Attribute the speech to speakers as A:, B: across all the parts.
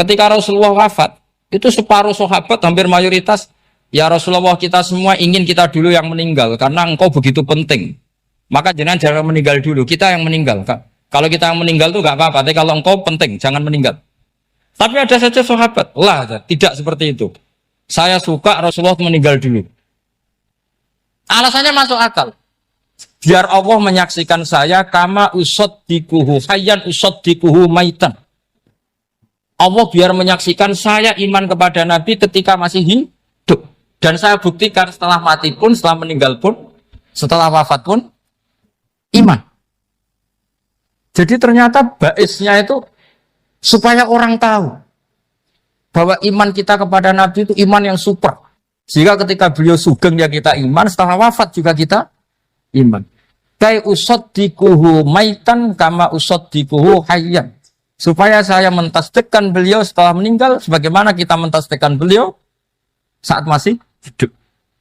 A: Ketika Rasulullah wafat, itu separuh sahabat hampir mayoritas, ya Rasulullah kita semua ingin kita dulu yang meninggal karena engkau begitu penting. Maka jangan meninggal dulu, kita yang meninggal. Kalau kita yang meninggal tuh gak apa-apa, tapi kalau engkau penting, jangan meninggal. Tapi ada saja sahabat, tidak seperti itu. Saya suka Rasulullah meninggal dulu. Alasannya masuk akal. Biar Allah menyaksikan saya kama usaddikuhu hayyan usaddikuhu maitan. Allah biar menyaksikan saya iman kepada Nabi ketika masih hidup. Dan saya buktikan setelah mati pun, setelah meninggal pun, setelah wafat pun, iman. Jadi ternyata baisnya itu supaya orang tahu bahwa iman kita kepada Nabi itu iman yang super. Sehingga ketika beliau sugeng ya kita iman, setelah wafat juga kita iman. Kai usaddikuhu maitan kama usaddikuhu hayyan. Supaya saya mentasdikkan beliau setelah meninggal sebagaimana kita mentasdikkan beliau saat masih hidup.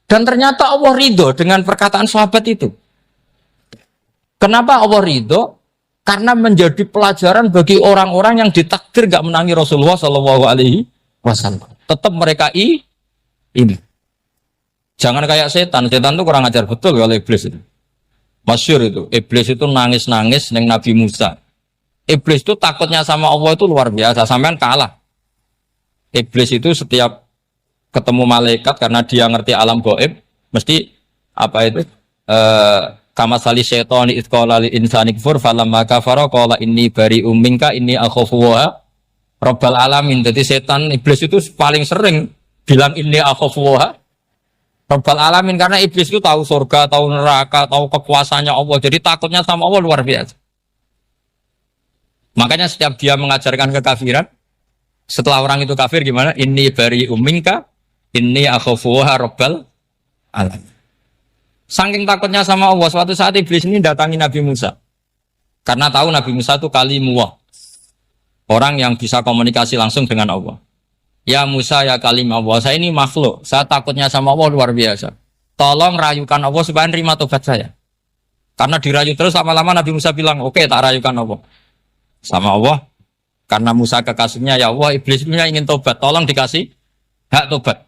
A: Dan ternyata Allah ridho dengan perkataan sahabat itu. Kenapa Allah ridho? Karena menjadi pelajaran bagi orang-orang yang ditakdir gak menangi Rasulullah SAW. Tetap mereka ini. Jangan kayak setan. Setan itu kurang ajar betul oleh iblis itu. Masyhur itu. Iblis itu nangis-nangis neng Nabi Musa. Iblis itu takutnya sama Allah itu luar biasa. Sampean kalah. Iblis itu setiap ketemu malaikat karena dia ngerti alam gaib, mesti apa itu? Kama sali syaitani id qala lil insani kfur falamma kafara qala inni bari'um minka inni akhafu wa rabbal alamin. Jadi setan iblis itu paling sering bilang inni akhafu wa rabbal alamin karena iblis itu tahu surga, tahu neraka, tahu kekuasaannya Allah. Jadi takutnya sama Allah luar biasa. Makanya setiap dia mengajarkan kekafiran, setelah orang itu kafir gimana? Inni bari'um minka inni akhafu wa rabbal alamin. Saking takutnya sama Allah, suatu saat iblis ini datangi Nabi Musa. Karena tahu Nabi Musa itu kalimullah. Orang yang bisa komunikasi langsung dengan Allah. Ya Musa ya kalimullah, saya ini makhluk. Saya takutnya sama Allah luar biasa. Tolong rayukan Allah supaya nerima tobat saya. Karena dirayu terus lama-lama Nabi Musa bilang, oke, tak rayukan Allah. Sama Allah. Karena Musa kekasihnya, ya Allah, iblis punya ingin tobat. Tolong dikasih hak tobat.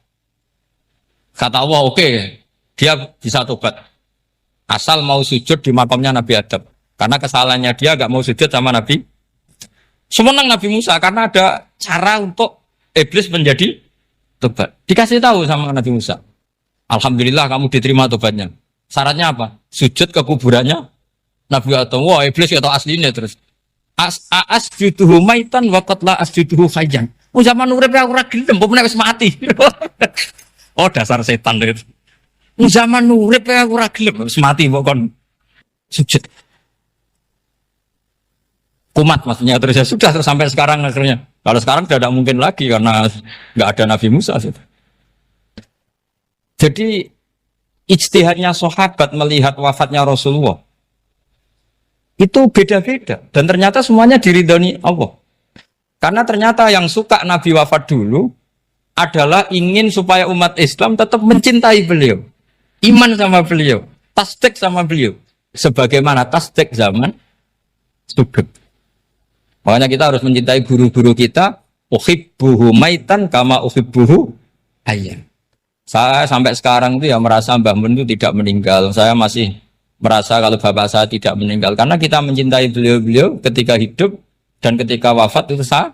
A: Kata Allah, oke. Dia bisa tobat asal mau sujud di makamnya Nabi Adam, karena kesalahannya dia gak mau sujud sama Nabi. Semenang Nabi Musa karena ada cara untuk iblis menjadi tobat. Dikasih tahu sama Nabi Musa, alhamdulillah kamu diterima tobatnya. Syaratnya apa? Sujud ke kuburannya Nabi Adam. Wah, iblis ya tahu aslinya terus. Asjuduhu maitan wa qatla asjuduhu hayyan. Zaman urip aku ora gelem, mbok nek wis mati. Oh, dasar setan itu. Zaman urip ya ora gelem wis mati kok kon sujud. Kumat maksudnya terus ya sudah terus sampai sekarang akhirnya. Kalau sekarang sudah tidak mungkin lagi karena enggak ada Nabi Musa. Jadi ijtihadnya sahabat melihat wafatnya Rasulullah itu beda-beda dan ternyata semuanya diridhoni Allah. Karena ternyata yang suka Nabi wafat dulu adalah ingin supaya umat Islam tetap mencintai beliau. Iman sama beliau, tasdik sama beliau, sebagaimana tasdik zaman sugeng. Makanya kita harus mencintai guru-guru kita. Uhibbuhu maitan kama uhibbuhu hayyan. Saya sampai sekarang itu ya merasa Mbah Mun itu tidak meninggal. Saya masih merasa kalau bapak saya tidak meninggal karena kita mencintai beliau-beliau ketika hidup dan ketika wafat itu sah.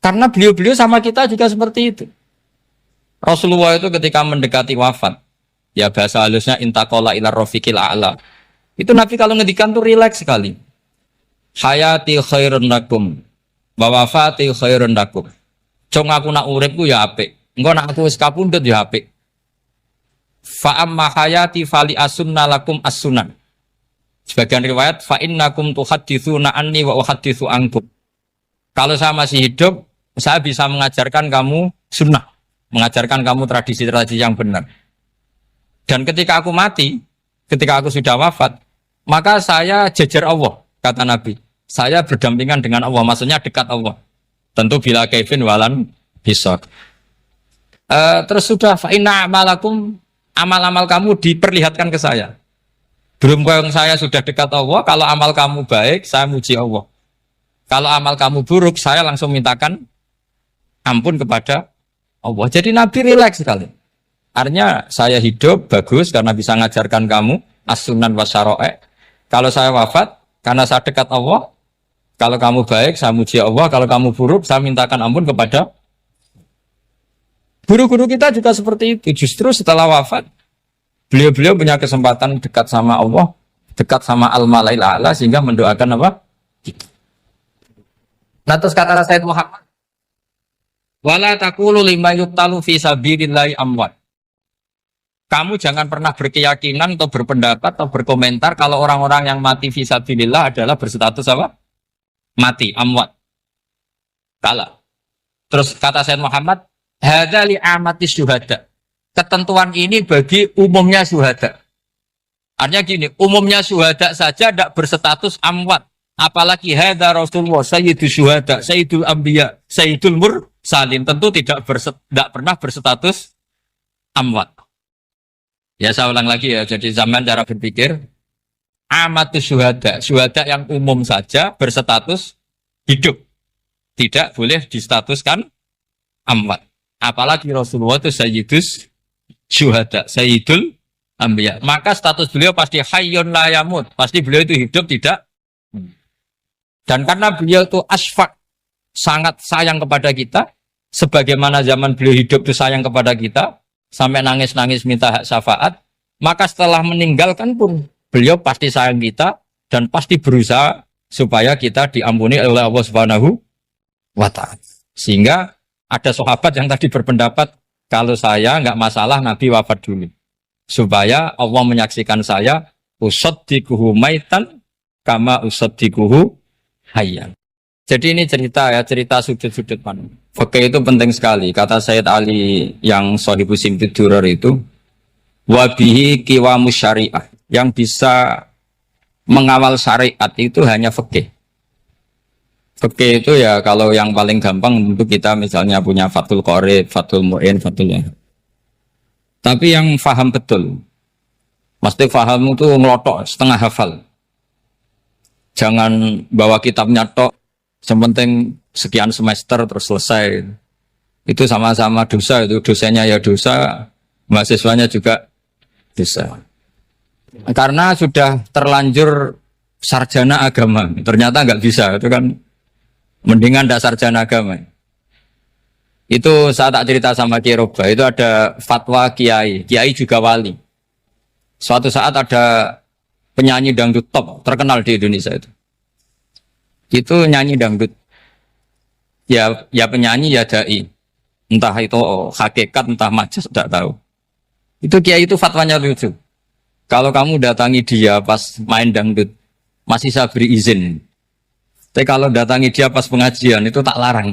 A: Karena beliau-beliau sama kita juga seperti itu. Rasulullah itu ketika mendekati wafat, ya bahasa halusnya intaqala ila rafiqil a'la. Itu Nabi kalau ngedikan tuh rileks sekali. Hayati khairun lakum wa wafati khairun lakum. Cong aku nak uripku ya apik. Engko nak aku wis kapundhut ya apik. Fa amma hayati fali asunna lakum as-sunan. Sebagian riwayat fa innakum tuhadditsuna anni wa uhadditsu ankum. Kalau saya masih hidup, saya bisa mengajarkan kamu sunnah. Mengajarkan kamu tradisi-tradisi yang benar. Dan ketika aku mati, ketika aku sudah wafat, maka saya jejer Allah, kata Nabi. Saya berdampingan dengan Allah, maksudnya dekat Allah. Tentu bila kaifin walan bisok. Terus sudah, fa'inna amalakum, amal-amal kamu diperlihatkan ke saya. Belum yang saya sudah dekat Allah, kalau amal kamu baik, saya muji Allah. Kalau amal kamu buruk, saya langsung mintakan ampun kepada Allah. Jadi Nabi rileks sekali. Artinya saya hidup bagus karena bisa ngajarkan kamu as-sunan wasyara'i. Kalau saya wafat karena saya dekat Allah. Kalau kamu baik, saya muji Allah. Kalau kamu buruk, saya mintakan ampun kepada. Guru-guru kita juga seperti itu. Justru setelah wafat, beliau-beliau punya kesempatan dekat sama Allah, dekat sama Al-Malail A'la, sehingga mendoakan apa? Nah, terus kata Sayyid Muhammad, wala taqulu lima yuqtalu fi sabilillahi amwat. Kamu jangan pernah berkeyakinan atau berpendapat atau berkomentar kalau orang-orang yang mati fi sabilillah adalah berstatus apa? Mati, amwat. Kalah. Terus kata Sayyid Muhammad, hadza li amatis syuhada. Ketentuan ini bagi umumnya syuhada. Artinya gini, umumnya syuhada saja tidak berstatus amwat. Apalagi hadza Rasulullah sayyidul syuhada, sayyidul anbiya, sayyidul mursalin, tentu tidak pernah berstatus amwat. Ya saya ulang lagi ya, jadi zaman cara berpikir amatus syuhada, syuhada yang umum saja berstatus hidup, tidak boleh distatuskan amwat. Apalagi Rasulullah itu sayyidus syuhada, sayyidul anbiya, maka status beliau pasti hayyun la yamut, pasti beliau itu hidup tidak. Dan karena beliau itu asfaq, sangat sayang kepada kita, sebagaimana zaman beliau hidup itu sayang kepada kita, sampai nangis-nangis minta hak syafaat, maka setelah meninggalkan pun beliau pasti sayang kita dan pasti berusaha supaya kita diampuni oleh Allah Subhanahu wa ta'ala. Sehingga ada sahabat yang tadi berpendapat, kalau saya nggak masalah Nabi wafat dulu, supaya Allah menyaksikan saya usaddiquhu maitan kama usaddiquhu hayyan. Jadi ini cerita ya, cerita sudut-sudut mana. Fikih itu penting sekali. Kata Sayyid Ali yang Shahibu Simtid Durar itu, wabihi qiwamus syariah. Yang bisa mengawal syariat itu hanya fikih. Fikih itu ya kalau yang paling gampang untuk kita misalnya punya Fathul Qorib, Fathul Mu'in, Fathul ya. Tapi yang faham betul, mesti faham itu ngelotok, setengah hafal. Jangan bawa kitabnya tok, yang penting sekian semester terus selesai. Itu sama-sama dosa, itu dosanya ya dosa, mahasiswanya juga dosa. Karena sudah terlanjur sarjana agama, ternyata nggak bisa, itu kan mendingan ndak sarjana agama. Itu saya tak cerita sama Kiai Roba, itu ada fatwa kiai juga wali. Suatu saat ada penyanyi dangdut top terkenal di Indonesia itu nyanyi dangdut ya penyanyi ya dai, entah itu hakikat entah majas tidak tahu. Itu kiai itu fatwanya lucu, kalau kamu datangi dia pas main dangdut masih saya beri izin, tapi kalau datangi dia pas pengajian itu tak larang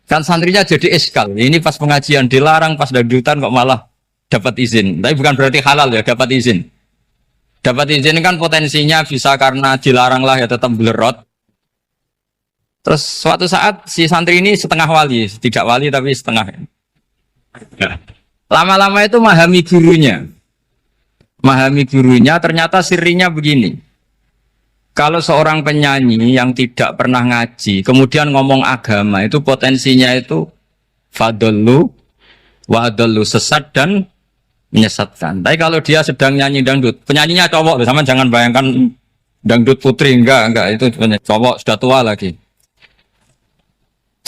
A: kan santrinya jadi eskal, ini pas pengajian dilarang, pas dangdutan kok malah dapat izin. Tapi bukan berarti halal ya, dapat izin. Dapat izin kan potensinya bisa karena dilarang lah ya tetap belerot. Terus suatu saat si santri ini setengah wali, tidak wali tapi setengah. Ya. Lama-lama itu memahami gurunya ternyata sirinya begini. Kalau seorang penyanyi yang tidak pernah ngaji, kemudian ngomong agama, itu potensinya itu fadollu wa adollu, sesat dan menyesatkan. Tapi kalau dia sedang nyanyi dangdut, penyanyinya cowok, sama jangan bayangkan dangdut putri, enggak, itu cowok sudah tua lagi.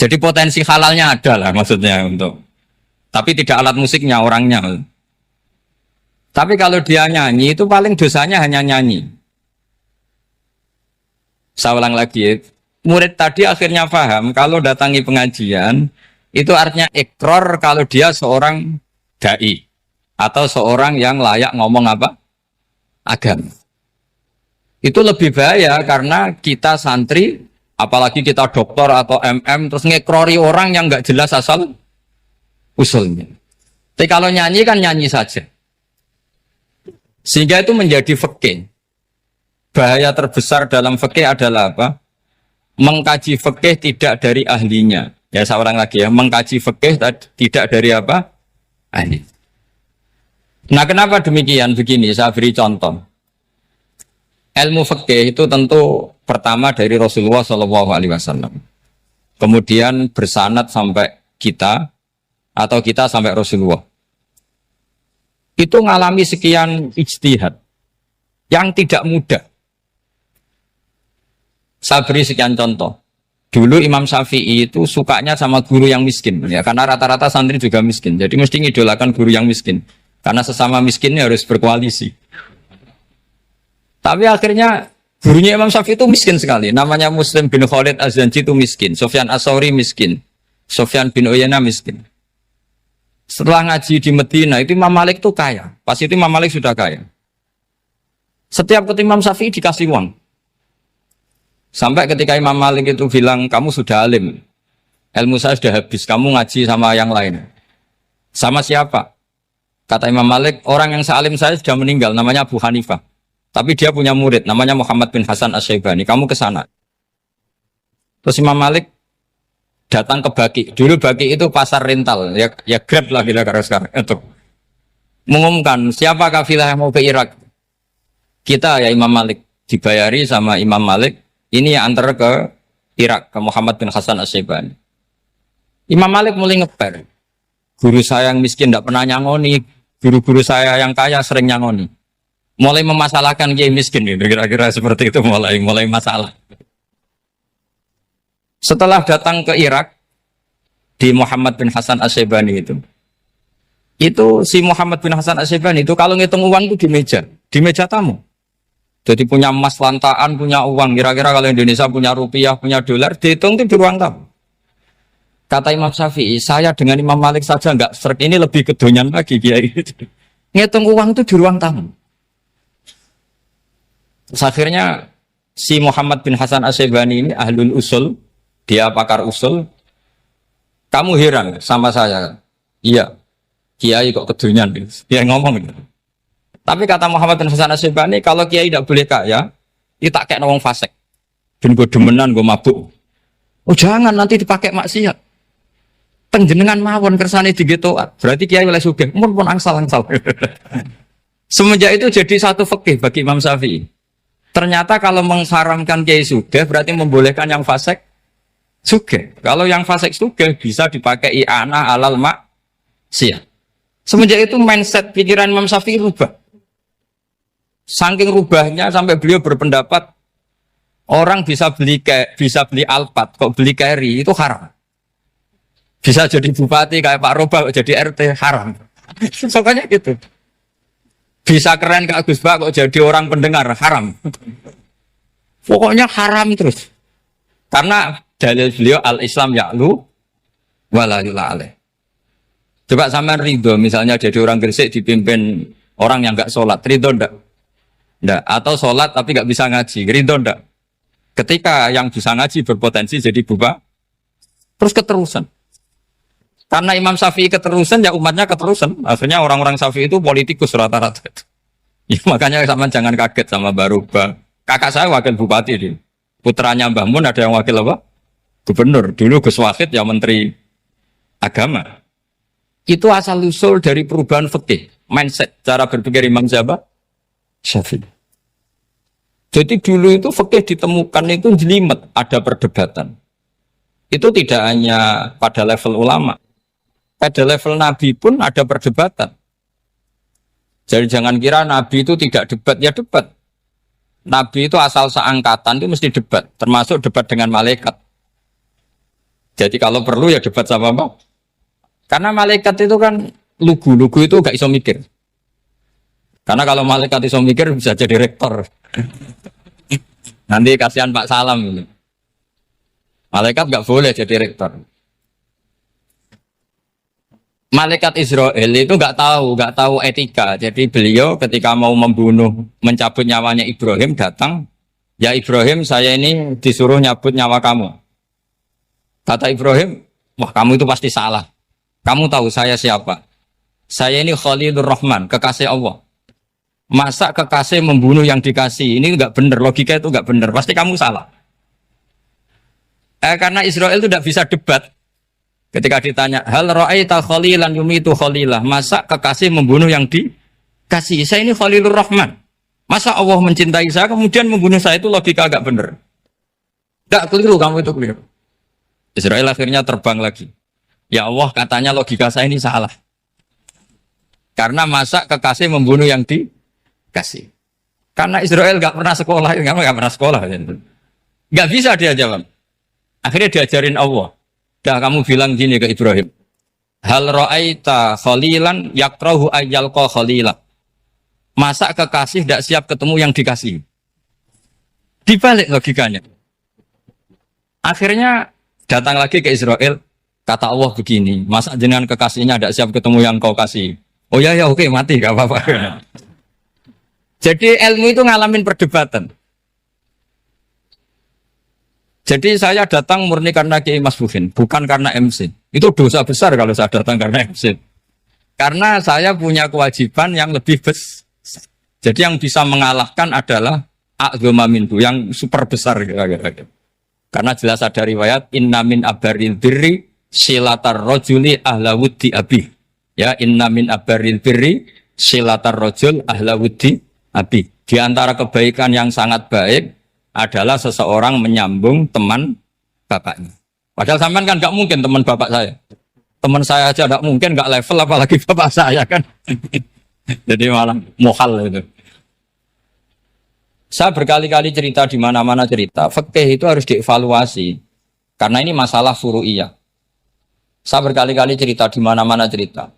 A: Jadi potensi halalnya ada lah maksudnya untuk, tapi tidak alat musiknya, orangnya. Tapi kalau dia nyanyi itu paling dosanya hanya nyanyi. Saya ulang lagi, murid tadi akhirnya paham kalau datangi pengajian itu artinya ikrar kalau dia seorang dai atau seorang yang layak ngomong apa? Agama. Itu lebih bahaya karena kita santri, apalagi kita doktor atau MM, terus ngekrori orang yang nggak jelas asal usulnya. Tapi kalau nyanyi kan nyanyi saja. Sehingga itu menjadi fikih. Bahaya terbesar dalam fikih adalah apa? Mengkaji fikih tidak dari ahlinya. Ya saya ulang lagi ya, mengkaji fikih tidak dari apa? Ahli. Nah kenapa demikian? Begini, saya beri contoh. Ilmu fikih itu tentu pertama dari Rasulullah Shallallahu Alaihi Wasallam. Kemudian bersanad sampai kita atau kita sampai Rasulullah. Itu ngalami sekian ijtihad yang tidak mudah. Saya beri sekian contoh. Dulu Imam Syafi'i itu sukanya sama guru yang miskin, ya karena rata-rata santri juga miskin. Jadi mesti ngidolakan guru yang miskin, karena sesama miskinnya harus berkoalisi. Tapi akhirnya gurunya Imam Syafi'i itu miskin sekali. Namanya Muslim bin Khalid Az-Zanji itu miskin, Sufyan As-Tsauri miskin, Sufyan bin Uyainah miskin. Setelah ngaji di Medina itu Imam Malik itu kaya. Pas itu Imam Malik sudah kaya. Setiap ketemu Imam Syafi'i dikasih uang. Sampai ketika Imam Malik itu bilang, kamu sudah alim, ilmu saya sudah habis, kamu ngaji sama yang lain. Sama siapa? Kata Imam Malik, orang yang sealim saya sudah meninggal, namanya Abu Hanifah. Tapi dia punya murid, namanya Muhammad bin Hasan Asy-Syaibani, kamu ke sana. Terus Imam Malik datang ke Baki. Dulu Baki itu pasar rental, ya Grab lah kira-kira sekarang. Itu mengumumkan, siapa kafilah yang mau ke Irak? Kita ya Imam Malik, dibayari sama Imam Malik. Ini yang antar ke Irak, ke Muhammad bin Hasan Asy-Syaibani. Imam Malik mulai ngeper. Guru saya yang miskin tidak pernah nyangoni, guru-guru saya yang kaya sering nyangoni. Mulai memasalahkan kiai miskin, gitu. Kira-kira seperti itu mulai masalah. Setelah datang ke Irak, di Muhammad bin Hasan Asy-Syaibani itu si Muhammad bin Hasan Asy-Syaibani itu kalau ngitung uang itu di meja tamu. Jadi punya emas lantaan, punya uang. Kira-kira kalau Indonesia punya rupiah, punya dolar, dihitung itu di ruang tamu. Kata Imam Syafi'i, saya dengan Imam Malik saja enggak serik, ini lebih kedonyan lagi kiai. Ngitung uang itu di ruang tamu. Terus akhirnya si Muhammad bin Hasan Asy-Syaibani ini ahlul usul, dia pakar usul. Kamu heran sama saya? Iya, kiai kok kedonyan. Dia ngomong gitu. Tapi kata Muhammad bin Hasan Asy-Syaibani, kalau kiai tidak boleh kaya, itu tak kayak wong fasik. Ben gue demenan, gue mabuk. Oh jangan, nanti dipakai maksiat. Penjenengan mawon kersane digetoat. Berarti kiai oleh sugih, pun angsal-angsal. Semenjak itu jadi satu fikih bagi Imam Syafi'i. Ternyata kalau mengharamkan kiai sugih, berarti membolehkan yang fasik sugih. Kalau yang fasik sugih bisa dipakai i'anah alal maksiat. Semenjak itu mindset pikiran Imam Syafi'i rubah. Saking rubahnya sampai beliau berpendapat orang bisa beli Alphard, kok beli carry itu haram. Bisa jadi bupati kayak Pak Roba, kok jadi RT haram. Pokoknya gitu. Bisa keren kayak Gus Bak, kok jadi orang pendengar haram. Pokoknya haram terus. Karena dalil beliau al-Islam ya'lu wala yula alaih. Coba sampean ridho misalnya jadi orang Gresik dipimpin orang yang enggak sholat, ridho ndak? Ndak. Atau sholat tapi nggak bisa ngaji, ridho ndak? Ketika yang bisa ngaji berpotensi jadi buba, terus keterusan. Karena Imam Syafi'i keterusan, ya umatnya keterusan. Akhirnya orang-orang Syafi'i itu politikus rata-rata. Ya, makanya sama jangan kaget sama Baruba. Kakak saya wakil bupati di putranya Mbah Mun ada yang wakil apa? Gubernur. Dulu Gus Wahid ya menteri agama. Itu asal usul dari perubahan fikih, mindset, cara berpikir Imam Syafi'i. Jadi dulu itu fikih ditemukan itu jelimet, ada perdebatan. Itu tidak hanya pada level ulama, pada level Nabi pun ada perdebatan. Jadi jangan kira Nabi itu tidak debat, ya debat. Nabi itu asal seangkatan itu mesti debat, termasuk debat dengan malaikat. Jadi kalau perlu ya debat sama apa? Karena malaikat itu kan lugu itu gak iso mikir. Karena kalau malaikat iso mikir bisa jadi rektor. Nanti kasihan Pak Salam ini. Malaikat gak boleh jadi rektor. Malaikat Israel itu gak tahu etika. Jadi beliau ketika mau membunuh, mencabut nyawanya Ibrahim datang, ya Ibrahim saya ini disuruh nyabut nyawa kamu. Kata Ibrahim, wah kamu itu pasti salah. Kamu tahu saya siapa? Saya ini Khalilur Rahman, kekasih Allah. Masa kekasih membunuh yang dikasih? Ini enggak benar, logika itu enggak benar. Pasti kamu salah. Karena Israel itu tidak bisa debat. Ketika ditanya, hal ra'aita khalilan yumitu khalilah, masa kekasih membunuh yang dikasih? Saya ini Khalilur Rahman. Masa Allah mencintai saya kemudian membunuh saya, itu logika agak bener. Enggak, keliru, kamu itu keliru. Israel akhirnya terbang lagi. Ya Allah, katanya logika saya ini salah. Karena masa kekasih membunuh yang dikasih. Karena Israel nggak pernah sekolah, nggak pernah sekolah. Nggak bisa dia jawab. Akhirnya diajarin Allah. Dah kamu bilang gini ke Ibrahim. Hal ra'aita khalilan yakrahu ayyalqa khalila. Masa kekasih tidak siap ketemu yang dikasih. Dibalik logikanya. Akhirnya datang lagi ke Israel. Kata Allah begini. Masa jenengan kekasihnya tidak siap ketemu yang kau kasih. Oh ya oke, mati gak apa-apa. Jadi ilmu itu ngalamin perdebatan. Jadi saya datang murni karena Kiai Mas Buhin, bukan karena MC. Itu dosa besar kalau saya datang karena MC. Karena saya punya kewajiban yang lebih besar. Jadi yang bisa mengalahkan adalah a'dzama minhu, yang super besar. Karena jelas ada riwayat inna min abaril birri silatar rajuli ahla wuddi abi. Ya, inna min abaril birri silatar rajul ahla wuddi abi. Di antara kebaikan yang sangat baik adalah seseorang menyambung teman bapaknya. Padahal sampean kan nggak mungkin teman bapak saya. Teman saya aja nggak mungkin, nggak level apalagi bapak saya kan. Jadi malah mohal itu. Saya berkali-kali cerita di mana-mana cerita, fikih itu harus dievaluasi. Karena ini masalah furu'iyah. Saya berkali-kali cerita di mana-mana cerita.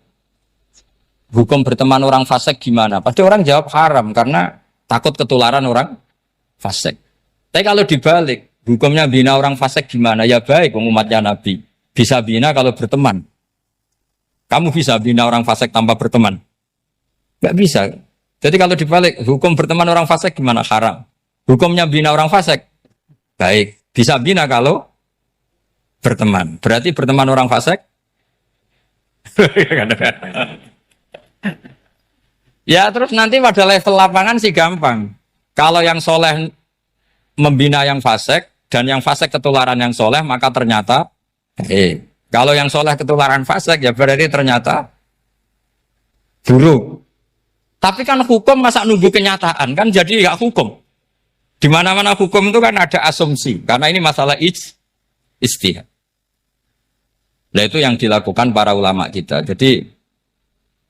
A: Hukum berteman orang fasik gimana? Pasti orang jawab haram karena takut ketularan orang fasik. Tapi kalau dibalik, hukumnya bina orang fasik gimana? Ya baik, umatnya Nabi. Bisa bina kalau berteman. Kamu bisa bina orang fasik tanpa berteman? Nggak bisa. Jadi kalau dibalik, hukum berteman orang fasik gimana? Haram. Hukumnya bina orang fasik? Baik. Bisa bina kalau berteman. Berarti berteman orang fasik? Ya terus nanti pada level lapangan sih gampang. Kalau yang soleh membina yang fasik, dan yang fasik ketularan yang soleh, maka ternyata kalau yang soleh ketularan fasik, ya berarti ternyata buruk. Tapi kan hukum masa nunggu kenyataan, kan jadi nggak hukum. Di mana-mana hukum itu kan ada asumsi, karena ini masalah ijtihad. Nah itu yang dilakukan para ulama kita. Jadi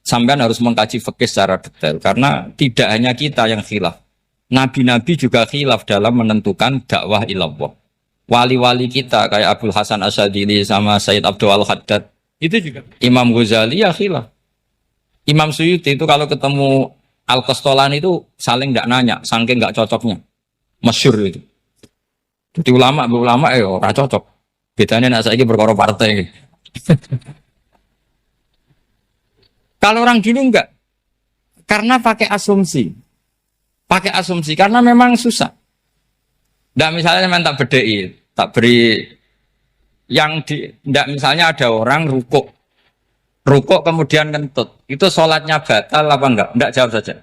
A: sampean harus mengkaji fikih secara detail, karena tidak hanya kita yang khilaf. Nabi-nabi juga khilaf dalam menentukan dakwah ilallah. Wali-wali kita kayak Abdul Hasan Asyadili sama Sayyid Abdul Al-Haddad itu juga. Imam Ghazali ya khilaf. Imam Suyuti itu kalau ketemu Al-Qastolani itu saling tidak nanya, saking nggak cocoknya. Masyhur itu. Jadi ulama ora cocok. Bedanya nak saiki perkara partai. Kalau orang dulu enggak. Karena pakai asumsi. Pakai asumsi karena memang susah. Nggak misalnya memang tak bedai, tak beri yang di nggak misalnya ada orang rukuk kemudian kentut. Itu sholatnya batal apa enggak? Enggak, jawab saja.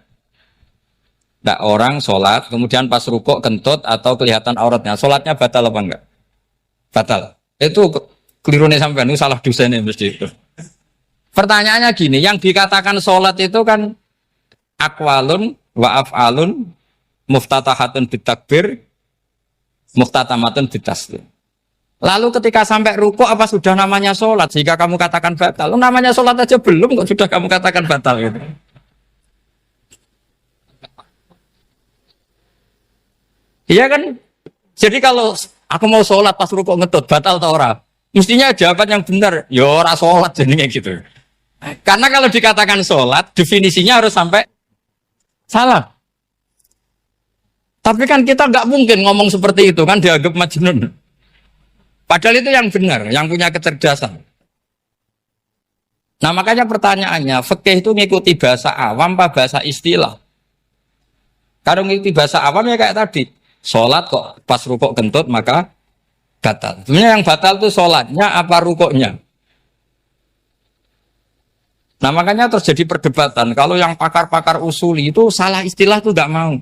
A: Enggak, orang sholat kemudian pas rukuk kentut atau kelihatan auratnya, sholatnya batal apa enggak? Batal. Itu kelirunya sampean, itu salah dosennya mesti itu. Pertanyaannya gini, yang dikatakan sholat itu kan aqwalun wa af'alun muftatahatun bitakbir muftatamatun bitaslim. Lalu ketika sampai rukuk apa sudah namanya sholat jika kamu katakan batal? Namanya sholat aja belum kok sudah kamu katakan batal gitu. Iya kan? Jadi kalau aku mau sholat pas rukuk ngetut batal atau ora? Mestinya jawaban yang benar, ya ora sholat jadinya gitu. Karena kalau dikatakan sholat, definisinya harus sampai salah. Tapi kan kita nggak mungkin ngomong seperti itu, kan dianggap majnun. Padahal itu yang benar, yang punya kecerdasan. Nah makanya pertanyaannya, fikih itu ngikuti bahasa awam apa bahasa istilah? Kalau ngikuti bahasa awam ya kayak tadi, sholat kok pas rukuk kentut maka batal. Sebenarnya yang batal itu sholatnya apa rukuknya? Nah makanya terjadi perdebatan. Kalau yang pakar-pakar usuli itu salah istilah itu nggak mau.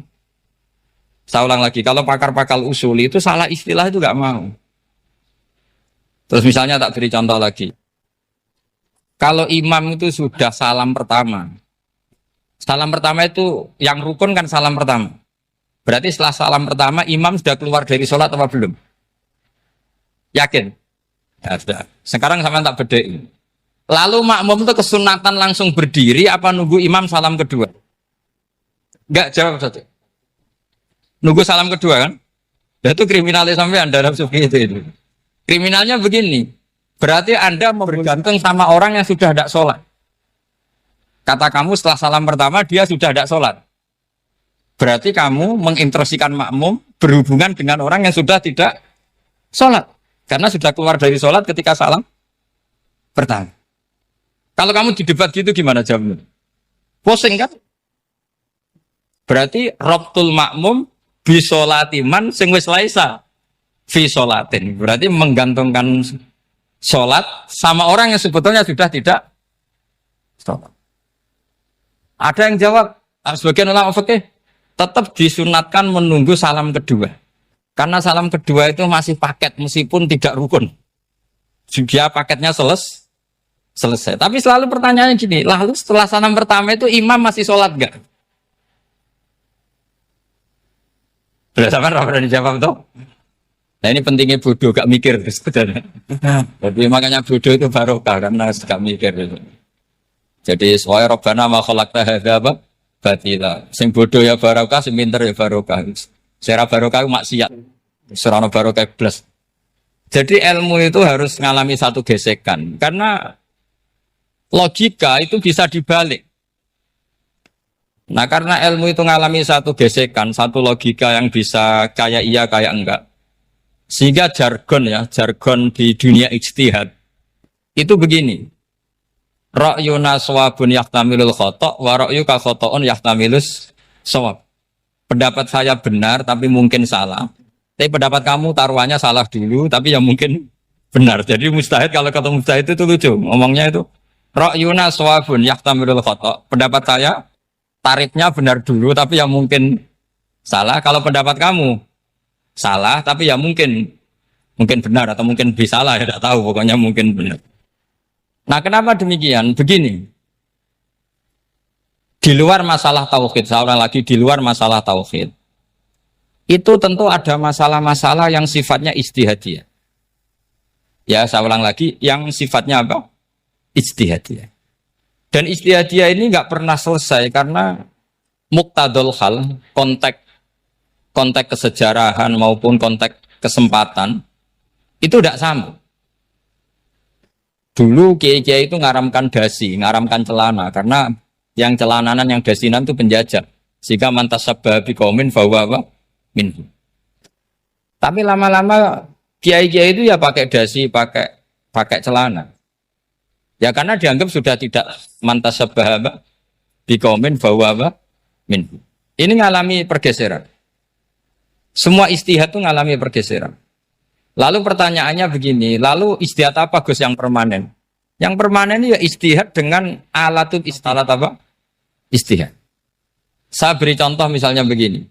A: Saya ulang lagi, kalau pakar-pakar usuli itu salah istilah itu nggak mau. Terus misalnya tak beri contoh lagi. Kalau imam itu sudah salam pertama, Salam pertama itu yang rukun kan salam pertama. Berarti setelah salam pertama imam sudah keluar dari sholat apa belum? Yakin? Ya sudah. Sekarang sama tak bedai. Lalu makmum itu kesunatan langsung berdiri apa nunggu imam salam kedua? Enggak, jawab saja. Nunggu salam kedua kan? Dan itu kriminalnya sampai Anda seperti itu. Kriminalnya begini. Berarti Anda mau bergantung sama orang yang sudah tidak sholat. Kata kamu setelah salam pertama dia sudah tidak sholat. Berarti kamu menginstruksikan makmum berhubungan dengan orang yang sudah tidak sholat. Karena sudah keluar dari sholat ketika salam pertama. Kalau kamu di debat gitu gimana jawabnya? Pusing kan? Berarti robtul makmum bisolatiman sing wis laisa fi sholatin. Berarti menggantungkan sholat sama orang yang sebetulnya sudah tidak sholat. Ada yang jawab, sebagian ulama fikih tetap disunatkan menunggu salam kedua. Karena salam kedua itu masih paket meskipun tidak rukun. Dia paketnya selesai. Tapi selalu pertanyaannya gini, lalu setelah salam pertama itu imam masih sholat gak? Sudah sama berani jawab toh? Nah ini pentingnya bodoh, gak mikir sebenarnya. Jadi makanya bodoh itu barokah karena gak mikir. Jadi soal Rabbana ma khalaqta hadza batila. Sing bodoh ya barokah, sing pinter ya barokah. Secara barokah maksiat. Serana barokah plus. Jadi ilmu itu harus mengalami satu gesekan karena logika itu bisa dibalik. Nah karena ilmu itu mengalami satu gesekan, satu logika yang bisa kayak iya kayak enggak. Sehingga jargon di dunia ijtihad itu begini. Ra'yuna shawabun yahtamilul khata' wa ra'yuka khata'un yahtamilus shawab. Pendapat saya benar tapi mungkin salah. Tapi pendapat kamu taruhannya salah dulu tapi yang mungkin benar. Jadi mustahid kalau kata mustahid itu lucu. Ngomongnya itu ra'yuna shawabun yahtamilul khata'. Pendapat saya tarifnya benar dulu tapi yang mungkin salah. Kalau pendapat kamu salah tapi ya mungkin benar atau mungkin bisa salah ya tidak tahu pokoknya mungkin benar. Nah kenapa demikian? Begini, di luar masalah tauhid, saya ulang lagi di luar masalah tauhid itu tentu ada masalah-masalah yang sifatnya ijtihadiyah. Ya saya ulang lagi yang sifatnya apa? Ijtihadiyah. Dan ijtihadiyah ini nggak pernah selesai karena muqtadul hal, konteks kesejarahan maupun konteks kesempatan itu tidak sama. Dulu kiai-kiai itu ngaramkan dasi, ngaramkan celana karena yang celananan yang dasinan itu penjajah. Sehingga mantasabbaha biqaumin fahuwa minhum. Tapi lama-lama kiai-kiai itu ya pakai dasi, pakai celana. Ya karena dianggap sudah tidak mantasabbaha biqaumin fahuwa minhum. Ini ngalami pergeseran. Semua ijtihad itu ngalami pergeseran. Lalu pertanyaannya begini, lalu ijtihad apa Gus yang permanen? Yang permanen ya ijtihad dengan alatut ijtihad apa? Ijtihad. Saya beri contoh misalnya begini.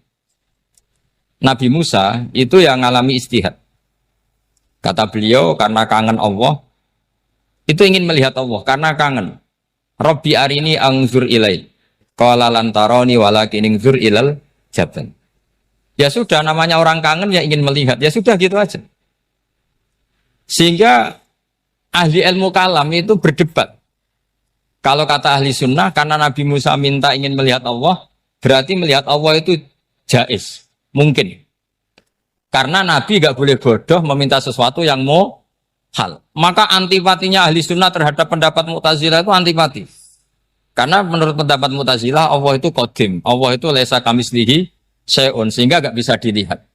A: Nabi Musa itu yang ngalami ijtihad. Kata beliau karena kangen Allah, itu ingin melihat Allah karena kangen. Rabbi arini anzur ilai. Qala lan tarani walakin anzur ilal jabal. Ya sudah namanya orang kangen ya ingin melihat. Ya sudah gitu aja. Sehingga ahli ilmu kalam itu berdebat. Kalau kata ahli sunnah, karena Nabi Musa minta ingin melihat Allah, berarti melihat Allah itu jaiz, mungkin. Karena Nabi gak boleh bodoh meminta sesuatu yang hal. Maka antipatinya ahli sunnah terhadap pendapat Mu'tazilah itu antipati. Karena menurut pendapat Mu'tazilah, Allah itu qadim, Allah itu laisa kamislihi syai'un, sehingga gak bisa dilihat.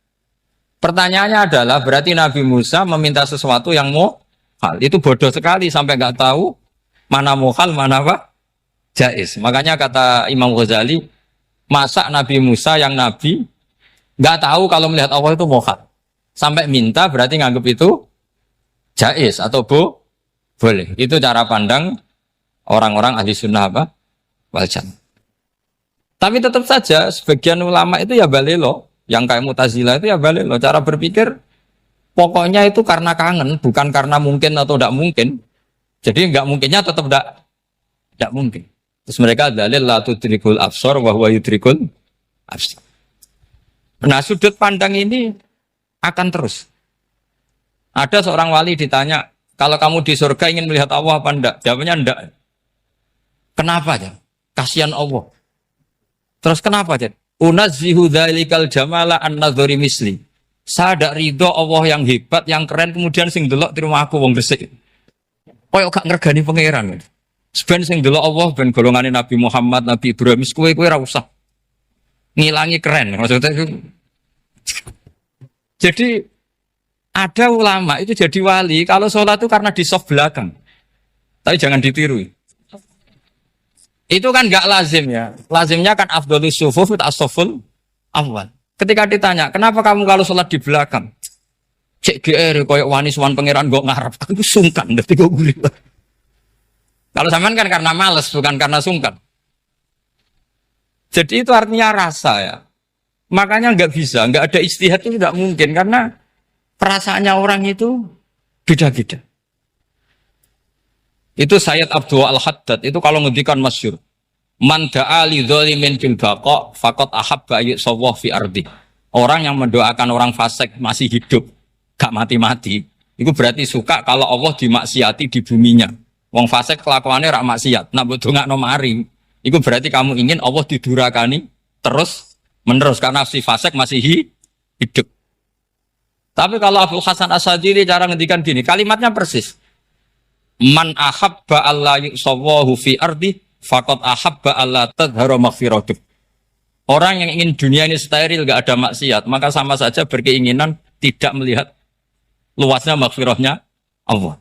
A: Pertanyaannya adalah berarti Nabi Musa meminta sesuatu yang hal. Itu bodoh sekali sampai nggak tahu mana hal, mana apa? Jaiz. Makanya kata Imam Ghazali, masa Nabi Musa yang Nabi nggak tahu kalau melihat Allah itu hal. Sampai minta berarti nganggap itu jaiz atau boleh. Itu cara pandang orang-orang ahli sunnah apa? Wal jamaah. Tapi tetap saja sebagian ulama itu ya balelo. Yang kayak Mu'tazilah itu ya balik loh. Cara berpikir pokoknya itu karena kangen, bukan karena mungkin atau tidak mungkin. Jadi nggak mungkinnya tetap tidak mungkin. Terus mereka dalil la tudrikul absar wa huwa yudrikul absar. Nah, sudut pandang ini akan terus. Ada seorang wali ditanya, kalau kamu di surga ingin melihat Allah apa enggak? Jawabnya enggak. Kenapa ya? Kasihan Allah. Terus kenapa ya? Unazzihu dzalikal jamala an-nadhari misli. Saya tidak ridho Allah yang hebat, yang keren, kemudian sing delok terima aku wong gresik. Koyok gak ngergani pangeran. Seben sing delok Allah ben golongane Nabi Muhammad, Nabi Ibrahim, kowe ora usah ngilangi keren. Maksudnya itu. Jadi ada ulama itu jadi wali kalau sholat itu karena di soft belakang. Tapi jangan ditiru. Itu kan gak lazim ya. Lazimnya kan afdhalus sufuf as-saful awal. Ketika ditanya, kenapa kamu kalau sholat di belakang? Cek GR koyok wani suwan pangeran gak ngarep. Aku sungkan dadi kok gurih. Kalau sampean kan karena males, bukan karena sungkan. Jadi itu artinya rasa ya. Makanya nggak bisa, nggak ada ijtihad itu tidak mungkin karena perasaannya orang itu beda-beda. Itu Sayyid Abdul Al-Haddad itu kalau ngendikan masyhur, man da'a li dzalimin bil baqa faqad ahabba yusawwa fi ardi. Orang yang mendoakan orang fasik masih hidup, gak mati-mati, itu berarti suka kalau Allah dimaksiati di buminya. Wong fasik kelakuannya rak maksiat, nak mbok dongakno mari. Itu berarti kamu ingin Allah didurakani terus menerus karena si fasik masih hidup. Tapi kalau Abu Hasan As-Sadili cara ngendikan gini, kalimatnya persis. Man ahabba alla yusawwahu fi ardi faqad ahabba alla tadhhara maghfiratuh. Orang yang ingin dunia ini steril gak ada maksiat, maka sama saja berkeinginan tidak melihat luasnya maghfirahnya Allah.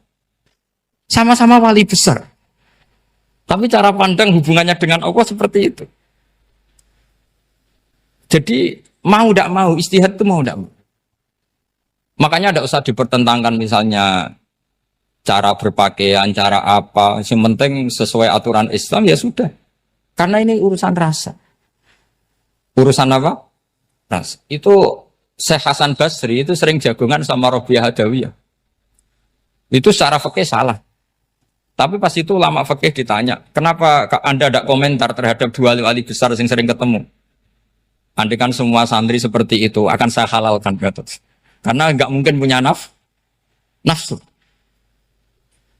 A: Sama-sama wali besar. Tapi cara pandang hubungannya dengan Allah seperti itu. Jadi mau tidak mau, ijtihad itu mau tidak mau. Makanya tidak usah dipertentangkan misalnya cara berpakaian, cara apa. Yang penting sesuai aturan Islam ya sudah. Karena ini urusan rasa. Urusan apa? Rasa. Itu Syekh Hasan Basri itu sering jagongan sama Robiah Hadawiyah. Itu secara fikih salah. Tapi pas itu ulama fikih ditanya, kenapa Anda tidak komentar terhadap dua wali besar yang sering ketemu? Andai kan semua santri seperti itu, akan saya halalkan. Karena nggak mungkin punya nafsu.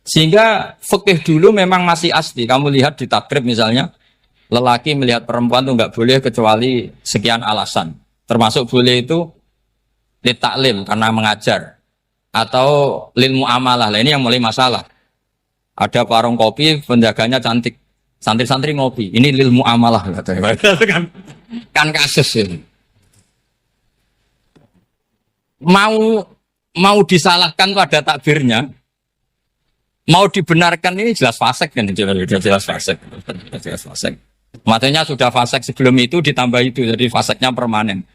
A: Sehingga fikih dulu memang masih asli. Kamu lihat di takrib misalnya, lelaki melihat perempuan itu nggak boleh kecuali sekian alasan. Termasuk boleh itu li taklim karena mengajar. Atau lil muamalah. Lah ini yang mulai masalah. Ada warung kopi, penjaganya cantik. Santri-santri ngopi. Ini lil muamalah. Kan kasus ini. Mau disalahkan pada takbirnya, mau dibenarkan ini jelas fasik kan? Jelas fasik. Jelas fasik. Maksudnya sudah fasik sebelum itu ditambah itu. Jadi fasiknya permanen.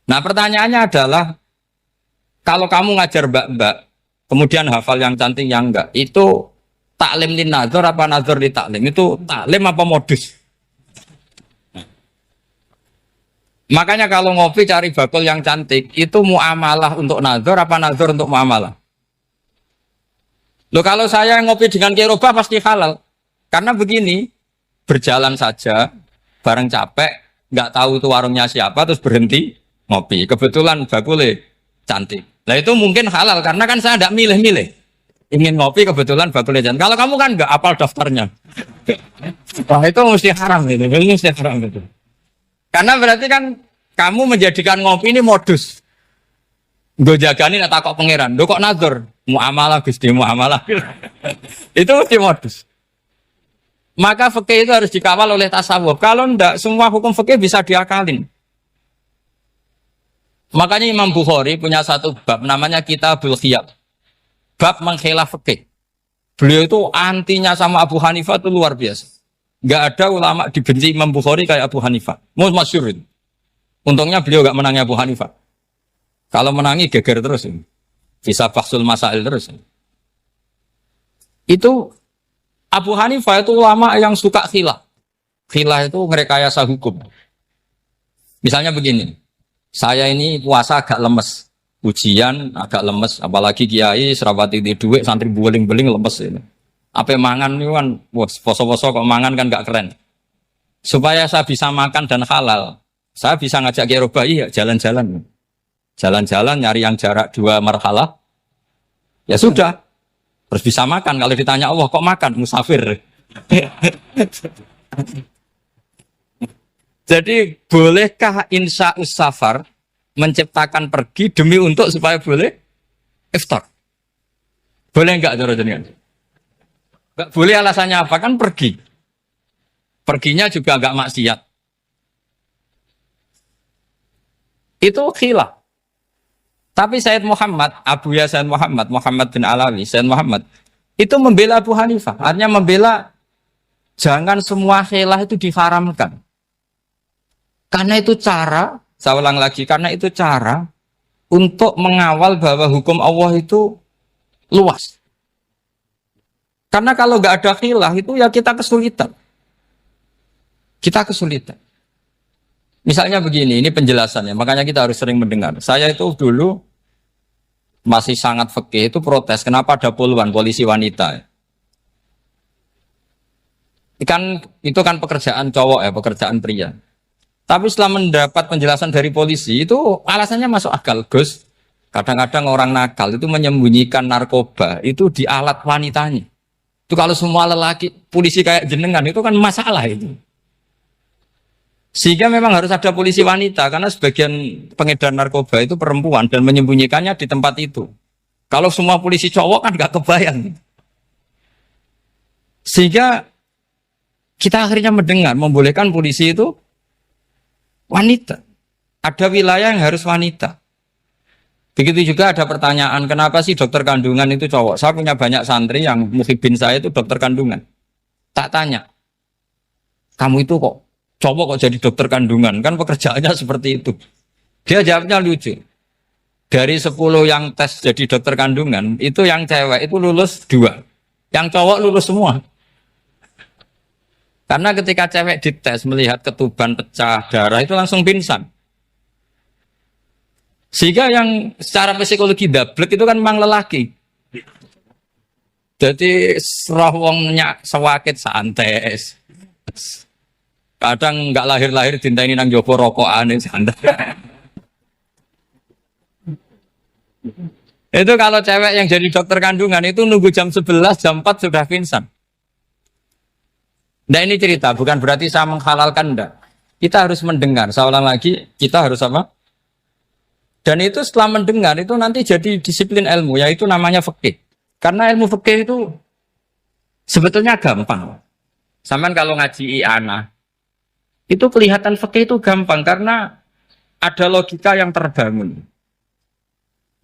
A: Nah pertanyaannya adalah, kalau kamu ngajar mbak-mbak, kemudian hafal yang cantik yang enggak, itu taklim lin nazar apa nazar li taklim? Itu taklim apa modus? Makanya kalau ngopi cari bakul yang cantik, itu muamalah untuk nazar apa nazar untuk muamalah? Loh kalau saya ngopi dengan kirobah pasti halal. Karena begini, berjalan saja, bareng capek, nggak tahu itu warungnya siapa, terus berhenti ngopi. Kebetulan bakulnya cantik. Nah itu mungkin halal karena kan saya tidak milih-milih. Ingin ngopi kebetulan bakulnya jangan. Kalau kamu kan nggak apal daftarnya. Wah itu mesti haram itu. Mesti haram itu. Karena berarti kan kamu menjadikan ngopi ini modus. Gue jagain atau kok pangeran. Lo kok nazar? Muamalah Gusti muamalah. Itu mesti modus. Maka fikih itu harus dikawal oleh tasawuf. Kalau enggak semua hukum fikih bisa diakalin. Makanya Imam Bukhari punya satu bab namanya Kitabul Khiyab. Bab mengkhilaf fikih. Beliau itu antinya sama Abu Hanifah itu luar biasa. Enggak ada ulama dibenci Imam Bukhari kayak Abu Hanifah. Masyhur itu. Untungnya beliau enggak menangi Abu Hanifah. Kalau menangi geger terus ini. Bisa faksul masail terus. Itu Abu Hanifah itu ulama yang suka khilaf. Khilaf itu merekayasa hukum. Misalnya begini. Saya ini puasa agak lemes, ujian agak lemes, apalagi kiai serapati di duit, santri beling-beling lemes ini. Apa mangan itu kan, wah, poso-poso kok mangan kan gak keren. Supaya saya bisa makan dan halal, saya bisa ngajak Kiai Robai ya jalan-jalan. Jalan-jalan nyari yang jarak 2 marhalah. Ya sudah. Terus bisa makan. Kalau ditanya Allah kok makan? Musafir. Jadi bolehkah insya safar menciptakan pergi demi untuk supaya boleh iftar? Boleh enggak cara jenengan? Enggak boleh, alasannya apa? Kan pergi. Perginya juga enggak maksiat. Itu khilaf. Tapi Sayyid Muhammad, Abuya Sayyid Muhammad, Muhammad bin Alawi, Sayyid Muhammad, itu membela Abu Hanifah. Artinya membela jangan semua khilaf itu diharamkan. Karena itu cara, saya ulang lagi, karena itu cara untuk mengawal bahwa hukum Allah itu luas. Karena kalau nggak ada khilaf itu ya kita kesulitan. Kita kesulitan. Misalnya begini, ini penjelasannya, makanya kita harus sering mendengar. Saya itu dulu masih sangat fikih itu protes, kenapa ada puluhan polisi wanita? Itu kan pekerjaan cowok ya, pekerjaan pria. Tapi setelah mendapat penjelasan dari polisi itu alasannya masuk akal, Gus. Kadang-kadang orang nakal itu menyembunyikan narkoba itu di alat wanitanya. Itu kalau semua lelaki polisi kayak jenengan itu kan masalah itu. Sehingga memang harus ada polisi wanita karena sebagian pengedar narkoba itu perempuan dan menyembunyikannya di tempat itu. Kalau semua polisi cowok kan gak kebayang. Sehingga kita akhirnya mendengar membolehkan polisi itu wanita. Ada wilayah yang harus wanita. Begitu juga ada pertanyaan, kenapa sih dokter kandungan itu cowok? Saya punya banyak santri yang muhibin saya itu dokter kandungan. Tak tanya, kamu itu kok cowok kok jadi dokter kandungan? Kan pekerjaannya seperti itu. Dia jawabnya lucu. Dari 10 yang tes jadi dokter kandungan, itu yang cewek itu lulus 2. Yang cowok lulus semua. Karena ketika cewek dites melihat ketuban pecah darah itu langsung pingsan. Sehingga yang secara psikologi dablek itu kan memang lelaki. Jadi roh wongnya sewakit santai. Kadang nggak lahir-lahir dintaini nang jopo rokokan santai. Itu kalau cewek yang jadi dokter kandungan itu nunggu jam 11, jam 4 sudah pingsan. Nah ini cerita, bukan berarti saya menghalalkan, enggak. Kita harus mendengar, saya ulang lagi, kita harus apa? Dan itu setelah mendengar, itu nanti jadi disiplin ilmu, yaitu namanya fikih. Karena ilmu fikih itu sebetulnya gampang. Sampai kalau ngaji i'anah, itu kelihatan fikih itu gampang, karena ada logika yang terbangun.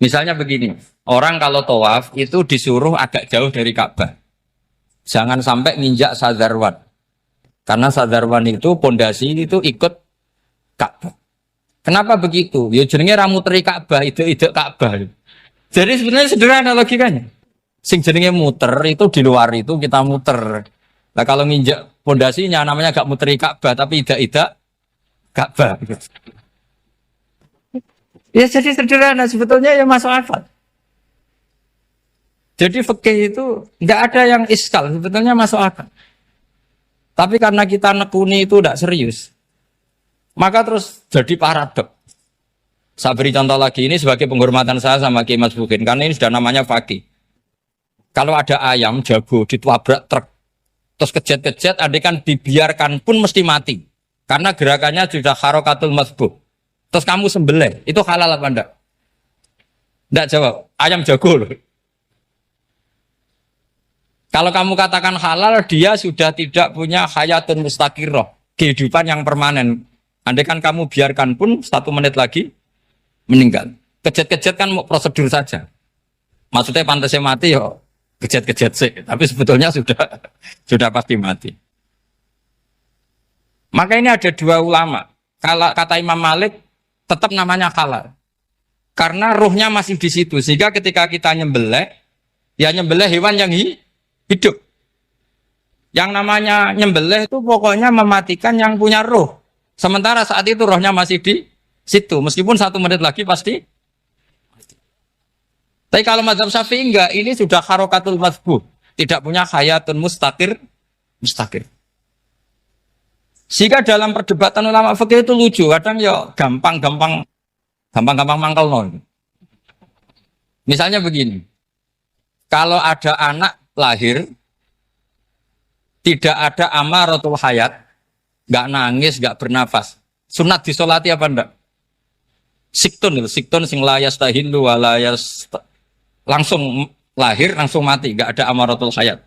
A: Misalnya begini, orang kalau tawaf itu disuruh agak jauh dari Ka'bah. Jangan sampai nginjak sadarwan. Karena sadarwan itu pondasi itu ikut Ka'bah. Kenapa begitu? Ya jenenge ra muteri Ka'bah, ide-ide Ka'bah. Jadi sebenarnya sederhana logikanya. Sing jenenge muter itu di luar itu kita muter. Nah kalau nginjak pondasinya namanya gak muteri Ka'bah tapi ide-ide Ka'bah. Ya jadi sederhana sebetulnya ya masuk akal. Jadi fikih itu nggak ada yang iskal, sebetulnya masuk akal. Tapi karena kita nekuni itu tidak serius, maka terus jadi paradok. Saya beri contoh lagi, ini sebagai penghormatan saya sama Kiai Mas Bukin, karena ini sudah namanya fakih. Kalau ada ayam jago ditabrak truk, terus kejet-kejet, andai kan dibiarkan pun mesti mati. Karena gerakannya sudah harokatul masbuh. Terus kamu sembelih, itu halal apa enggak? Enggak jawab, ayam jago loh. Kalau kamu katakan halal, dia sudah tidak punya hayatun mustaqirroh, kehidupan yang permanen. Andai kan kamu biarkan pun 1 menit lagi meninggal. Kejet-kejet kan prosedur saja. Maksudnya pantasnya mati ya kejet-kejet sih, tapi sebetulnya sudah pasti mati. Maka ini ada 2 ulama. Kalau kata Imam Malik tetap namanya halal. Karena ruhnya masih di situ. Sehingga ketika kita nyembelih, ya nyembelih hewan yang hidup. Yang namanya nyembelih itu pokoknya mematikan yang punya roh. Sementara saat itu rohnya masih di situ. Meskipun 1 menit lagi pasti. Tapi kalau mazhab Syafi'i enggak, ini sudah harokatul masbuh. tidak punya hayatun mustaqir. Sehingga dalam perdebatan ulama fikih itu lucu, kadang ya gampang mangkel non. Misalnya begini, kalau ada anak lahir tidak ada amaratul hayat, nggak nangis, nggak bernafas, sunat disolati apa enggak? Siktun sing layas tahillu walayas langsung lahir langsung mati, nggak ada amaratul hayat.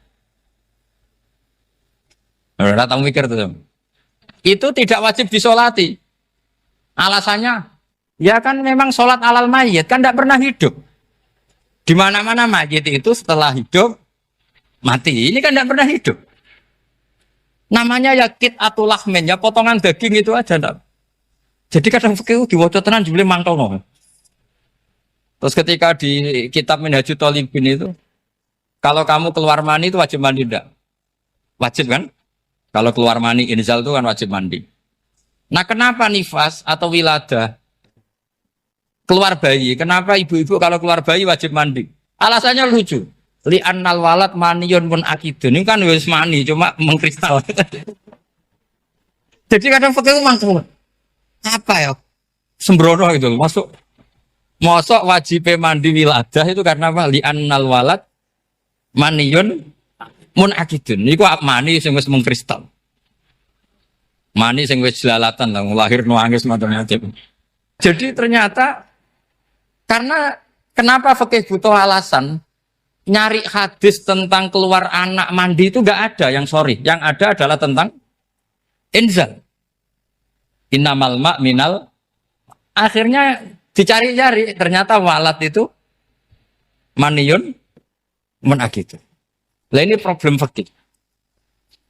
A: Datang mikir tuh. Itu tidak wajib disolati. Alasannya, ya kan memang sholat alal mayit kan tidak pernah hidup. Di mana-mana mayit itu setelah hidup mati. Ini kan tidak pernah hidup. Namanya ya qit'atul lahmin, ya potongan daging itu aja enggak. Jadi kadang fikih diwaca tenan jebule mangkelno. Terus ketika di kitab Minhajul Thalibin itu, kalau kamu keluar mani itu wajib mandi enggak? Wajib kan? Kalau keluar mani inzal itu kan wajib mandi. Nah kenapa nifas atau wiladah keluar bayi? Kenapa ibu-ibu kalau keluar bayi wajib mandi? Alasannya lucu. Li'annal walad maniyun pun akidun. Ini kan wis mani cuma mengkristal. Jadi kadang fikih mangkel. Apa ya? Sembrono itu masuk. Mosok wajib mandi wiladah itu karena apa? Li'annal walad maniyun mun akidun. Niku mani sing wis mengkristal. Mani sing wis jelalatan lah lahir nuangis macam-macam. Jadi ternyata karena kenapa fikih butuh alasan nyari hadis tentang keluar anak mandi itu enggak ada yang yang ada adalah tentang inzal. Innamal ma' minal akhirnya dicari-cari ternyata walad itu maniyun mun akidun. Lah ini problem fikih.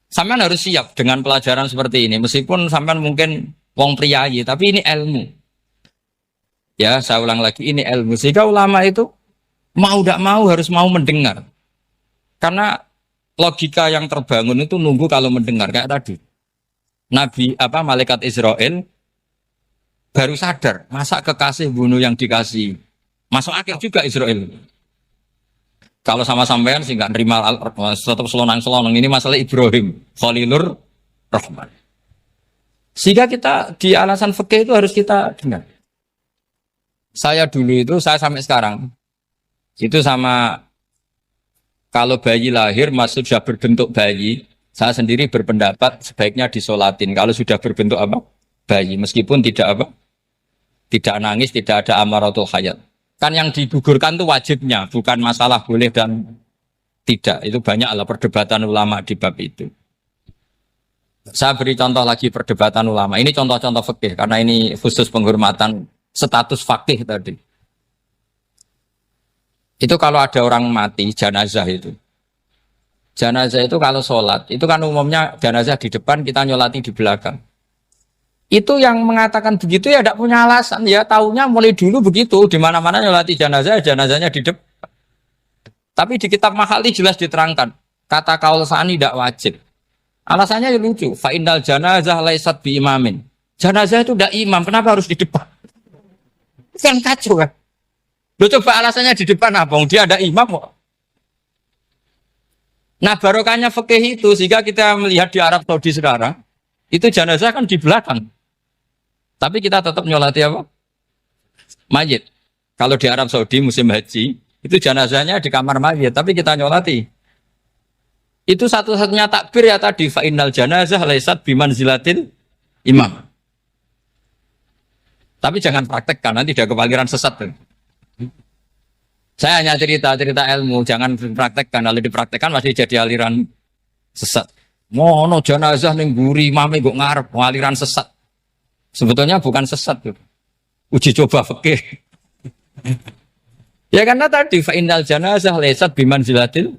A: Sampean harus siap dengan pelajaran seperti ini. Meskipun sampean mungkin wong priayi, tapi ini ilmu. Ya, saya ulang lagi, ini ilmu. Sehingga ulama itu mau tidak mau harus mau mendengar. Karena logika yang terbangun itu nunggu kalau mendengar kayak tadi. Malaikat Israel baru sadar, masa kekasih bunuh yang dikasih. Masuk akal juga Israel. Kalau sama sampean sih nggak nerima tetap selonang-selonang ini masalah Ibrahim Khalilur Rahman. Sehingga kita di alasan fikih itu harus kita dengar. Saya dulu itu saya sampai sekarang itu sama kalau bayi lahir masih sudah berbentuk bayi, saya sendiri berpendapat sebaiknya disolatin. Kalau sudah berbentuk apa? Bayi meskipun tidak nangis, tidak ada amaratul hayat. Kan yang digugurkan itu wajibnya, bukan masalah boleh dan tidak. Itu banyaklah perdebatan ulama di bab itu. Saya beri contoh lagi perdebatan ulama. Ini contoh-contoh fikih, karena ini khusus penghormatan status fakih tadi. Itu kalau ada orang mati, jenazah itu. Jenazah itu kalau sholat, itu kan umumnya jenazah di depan, kita nyolati di belakang. Itu yang mengatakan begitu ya tidak punya alasan, ya taunya mulai dulu begitu, di mana-mana nyolati jenazah, jenazahnya di depan. Tapi di kitab Mahalli jelas diterangkan, kata kaul sani tidak wajib. Alasannya ya lucu, fa innal janazah laisat bi imamin. Jenazah itu tidak imam, kenapa harus di depan? Kan kacau kan? Lo coba alasannya di depan apa? Dia ada imam kok. Nah barokahnya fikih itu, sehingga kita melihat di Arab Saudi sekarang, itu jenazah kan di belakang. Tapi kita tetap nyolati apa? Mayit. Kalau di Arab Saudi musim haji, itu jenazahnya di kamar mayit, tapi kita nyolati. Itu satu-satunya takbir ya tadi, fa innal janazah laisat bimanzilatil imam. Tapi jangan praktekkan, nanti dia kepaliran sesat. Saya hanya cerita ilmu, jangan praktekkan. Kalau dipraktekkan masih jadi aliran sesat. Mono jenazah ning mburi mame kok ngarep aliran sesat. Sebetulnya bukan sesat tuh. Uji coba fikih. Ya karena tadi fa innal janazah laisat bimanzilatil.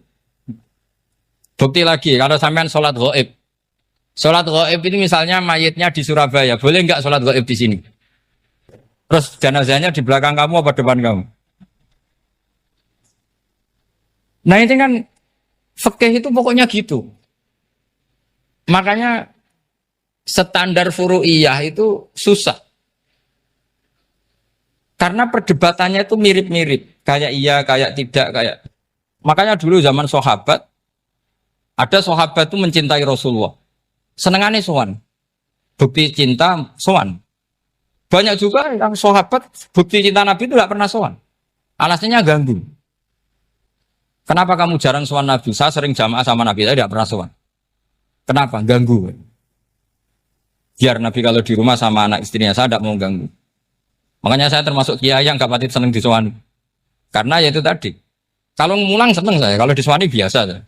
A: Bukti lagi kalau sampean salat ghaib. Salat ghaib ini misalnya mayitnya di Surabaya, boleh enggak salat ghaib di sini? Terus jenazahnya di belakang kamu apa depan kamu? Nah ini kan fikih itu pokoknya gitu. Makanya standar furu'iyah itu susah. Karena perdebatannya itu mirip-mirip. Kayak iya, kayak tidak, kayak. Makanya dulu zaman sahabat, Ada sahabat itu mencintai Rasulullah. Senengannya sowan. Bukti cinta sowan. Banyak juga yang sahabat bukti cinta Nabi itu tidak pernah sowan. Alasannya ganggu. Kenapa kamu jarang sowan Nabi? Saya sering jamaah sama Nabi, saya tidak pernah sowan. Kenapa? Ganggu. Biar Nabi kalau di rumah sama anak istrinya, saya tidak mau ganggu. Makanya saya termasuk kiai yang gak pati seneng disowani. Karena ya itu tadi. Kalau ngulang seneng saya, kalau disowani biasa saya.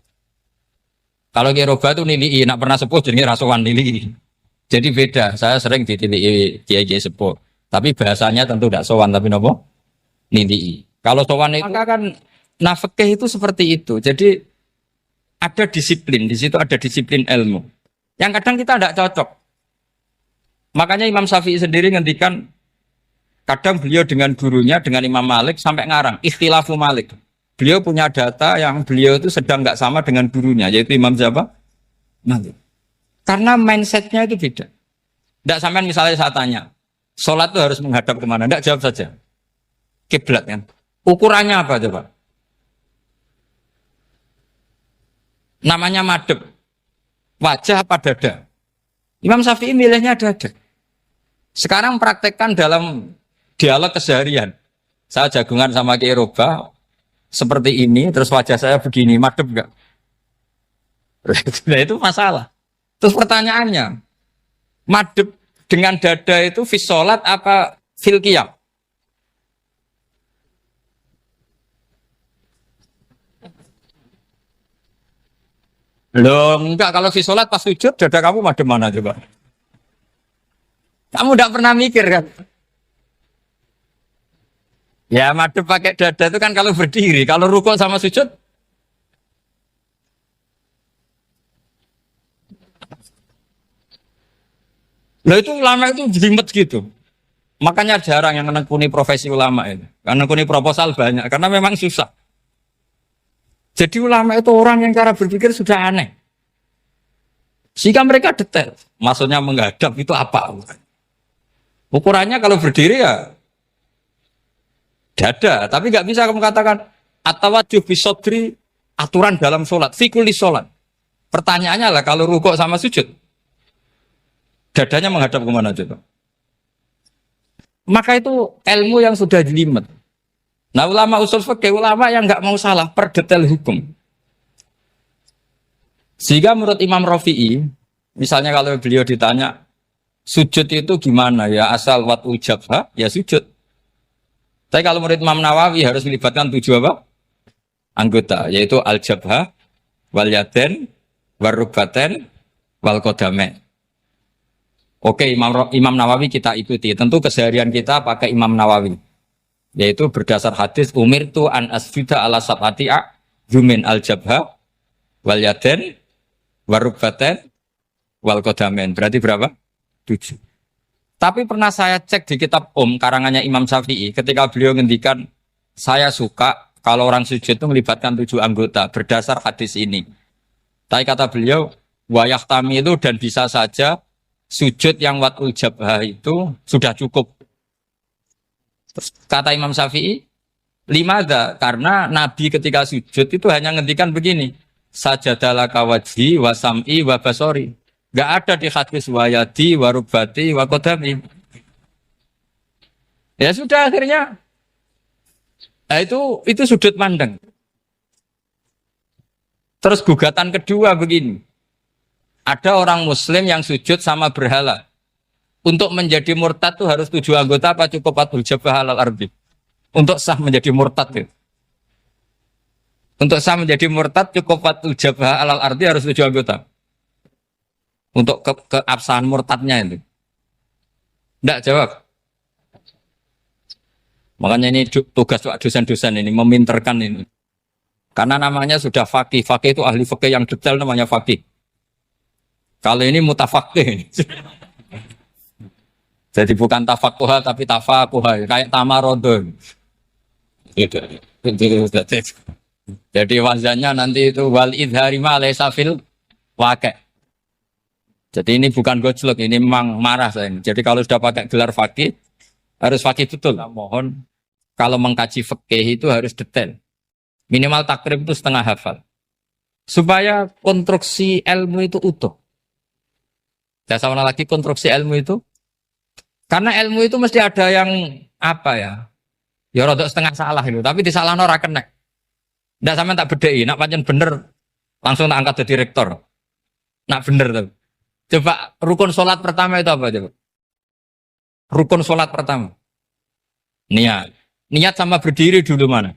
A: Kalau kiai roba itu nilai, nak pernah sepuh jadi rasuan nilai. Jadi beda, saya sering ditilii kiai sepuh. Tapi bahasanya tentu tidak sowan, tapi nopo nilai. Kalau sowan itu maka kan nafkah itu seperti itu. Jadi ada disiplin, di situ ada disiplin ilmu. Yang kadang kita tidak cocok. Makanya Imam Syafi'i sendiri ngendikan kadang beliau dengan gurunya, dengan Imam Malik sampai ngarang ikhtilafu Malik. Beliau punya data yang beliau itu sedang nggak sama dengan gurunya, yaitu Imam siapa? Malik. Karena mindsetnya itu beda. Tidak sampai misalnya saya tanya, sholat itu harus menghadap kemana? Tidak, jawab saja. Kiblat kan. Ukurannya apa coba? Namanya madhep. Wajah apa dada? Imam Syafi'i milihnya dada. Sekarang praktekkan dalam dialog keseharian. Saya jagungan sama Kiai Roba seperti ini, terus wajah saya begini, madhep enggak? Nah itu masalah. Terus pertanyaannya, madhep dengan dada itu fis sholat apa fil qiyam? Loh enggak, kalau fis sholat pas sujud dada kamu madhep mana coba? Kamu enggak pernah mikir kan? Ya madhep pakai dada itu kan kalau berdiri, kalau rukuk sama sujud. Loh itu ulama itu jelimet gitu. Makanya jarang yang menekuni profesi ulama itu. Karena menekuni proposal banyak, karena memang susah. Jadi ulama itu orang yang cara berpikir sudah aneh. Sehingga mereka detail. Maksudnya menghadap itu apa? Ukurannya kalau berdiri ya dada, tapi nggak bisa kamu katakan atawajjuh bisodri aturan dalam sholat, fikuli sholat. Pertanyaannya lah kalau rukuk sama sujud, dadanya menghadap kemana coba? Maka itu ilmu yang sudah jelimet. Nah ulama usul fikih, ulama yang nggak mau salah per detail hukum. Sehingga menurut Imam Rafi'i, misalnya kalau beliau ditanya sujud itu gimana ya, asal watul jabha ya sujud. Tapi kalau menurut Imam Nawawi harus melibatkan 7 apa? Anggota, yaitu al-jabha, wal yaden, warrubaten, wal qadamain. Oke, Imam Nawawi kita ikuti. Tentu keseharian kita pakai Imam Nawawi. Yaitu berdasar hadis umirtu an asjuda ala sab'ati yumin al-jabha, wal yaden, warrubaten, wal qadamain. Berarti berapa? 7. Tapi pernah saya cek di kitab karangannya Imam Syafi'i ketika beliau ngendikan saya suka kalau orang sujud itu melibatkan 7 anggota berdasar hadis ini. Tapi kata beliau wayah tami itu dan bisa saja sujud yang watul jabhah itu sudah cukup. Terus kata Imam Syafi'i limada karena Nabi ketika sujud itu hanya ngendikan begini sajadalaka wajhi wa sam'i wa basori. Gak ada di hadis wayadi, warubati, wakodami. Ya sudah akhirnya. Nah itu sudut pandang. Terus gugatan kedua begini. Ada orang muslim yang sujud sama berhala. Untuk menjadi murtad itu harus 7 anggota apa cukup watul jabah alal ardi. Untuk sah menjadi murtad itu. Untuk sah menjadi murtad cukup watul jabah alal ardi harus 7 anggota. Untuk keabsahan murtadnya itu. Tidak jawab. Makanya ini tugas dosen-dosen ini meminterkan ini. Karena namanya sudah faqih. Faqih itu ahli faqih yang detail namanya faqih. Kalau ini mutafaqih. Jadi bukan tafakuha tapi tafakuha. Kayak tamarodon. Jadi wazannya nanti itu wal idhari ma laysa fil waqi'. Jadi ini bukan gojlok, ini memang marah saya. Jadi kalau sudah pakai gelar fakih, harus fakih betul. Nah, mohon, kalau mengkaji fakih itu harus detail. Minimal takrib itu setengah hafal. supaya konstruksi ilmu itu utuh. Saya sama lagi konstruksi ilmu itu. Karena ilmu itu mesti ada yang apa ya? Ya rodok setengah salah itu, tapi disalahno ora kena. Ndak sampean tak bedheki, nak pancen bener langsung tak angkat jadi rektor. Nak bener tuh. Coba rukun sholat pertama itu apa coba? Rukun sholat pertama. Niat. Niat sama berdiri dulu mana?